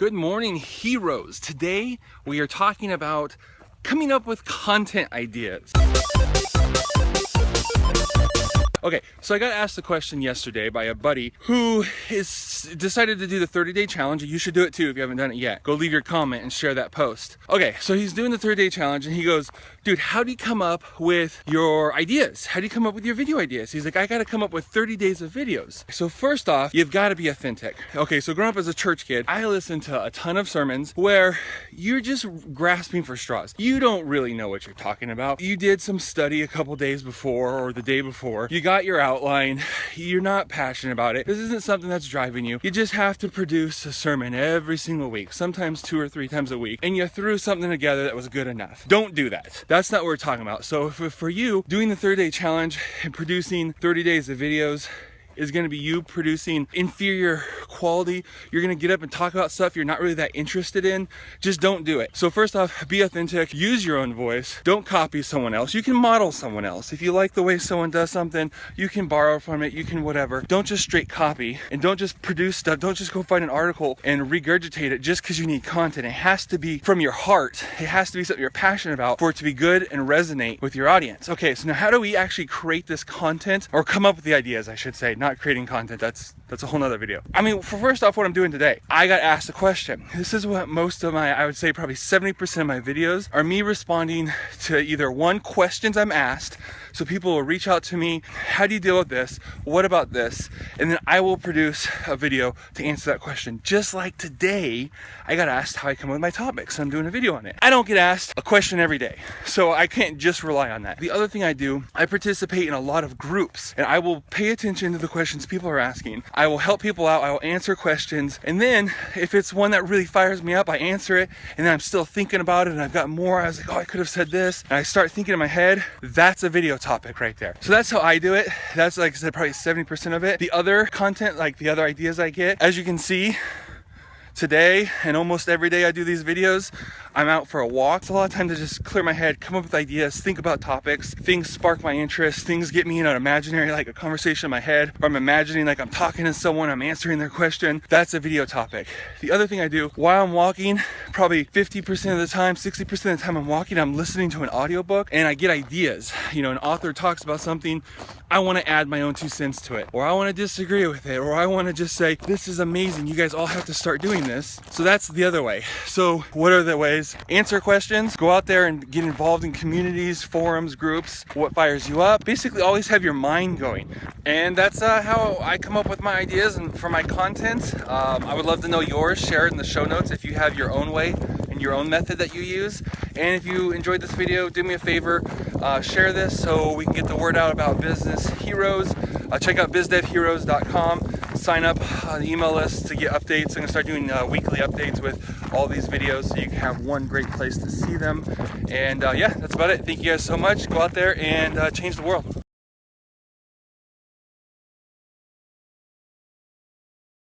Good morning, heroes. Today we are talking about coming up with content ideas. Okay, so I got asked the question yesterday by a buddy who decided to do the 30-day challenge. You should do it too if you haven't done it yet. Go leave your comment and share that post. Okay, so he's doing the 30-day challenge and he goes, dude, how do you come up with your ideas? How do you come up with your video ideas? He's like, I gotta come up with 30 days of videos. So first off, you've gotta be authentic. Okay, so growing up as a church kid, I listened to a ton of sermons where you're just grasping for straws. You don't really know what you're talking about. You did some study a couple days before or the day before. You got your outline. You're not passionate about it. This isn't something that's driving you. You just have to produce a sermon every single week, sometimes 2 or 3 times a week, and you threw something together that was good enough. Don't do that. That's not what we're talking about. So for you, doing the 30-day challenge and producing 30 days of videos is going to be you producing inferior quality. You're going to get up and talk about stuff you're not really that interested in. Just don't do it. So first off, be authentic, use your own voice. Don't copy someone else. You can model someone else. If you like the way someone does something, you can borrow from it, you can whatever. Don't just straight copy and don't just produce stuff. Don't just go find an article and regurgitate it just because you need content. It has to be from your heart. It has to be something you're passionate about for it to be good and resonate with your audience. Okay, so now how do we actually create this content or come up with the ideas, I should say, not creating content. That's a whole nother video. I mean, first off, what I'm doing today, I got asked a question. This is what most of my, I would say probably 70% of my videos are me responding to either one, questions I'm asked. So people will reach out to me, how do you deal with this? What about this? And then I will produce a video to answer that question. Just like today, I got asked how I come up with my topics. So I'm doing a video on it. I don't get asked a question every day, so I can't just rely on that. The other thing I do, I participate in a lot of groups and I will pay attention to the questions people are asking. I will help people out, I will answer questions. And then if it's one that really fires me up, I answer it. And then I'm still thinking about it and I've got more. I was like, oh, I could have said this. And I start thinking in my head, that's a video topic right there. So that's how I do it. That's, like I said, probably 70% of it. The other content, like the other ideas I get, as you can see today and almost every day I do these videos, I'm out for a walk. It's a lot of time to just clear my head, come up with ideas, think about topics. Things spark my interest. Things get me in an imaginary, like a conversation in my head, or I'm imagining like I'm talking to someone, I'm answering their question. That's a video topic. The other thing I do while I'm walking, probably 50% of the time, 60% of the time I'm walking, I'm listening to an audiobook and I get ideas. You know, an author talks about something, I want to add my own 2 cents to it, or I want to disagree with it, or I want to just say, this is amazing. You guys all have to start doing this. So that's the other way. So what are the ways? Answer questions, go out there and get involved in communities, forums, groups, what fires you up. Basically always have your mind going. And that's how I come up with my ideas and for my content. I would love to know yours. Share it in the show notes if you have your own way and your own method that you use. And if you enjoyed this video, do me a favor, share this so we can get the word out about business heroes. Check out bizdevheroes.com. Sign up on the email list to get updates. I'm gonna start doing weekly updates with all these videos so you can have one great place to see them. And yeah, that's about it. Thank you guys so much. Go out there and change the world.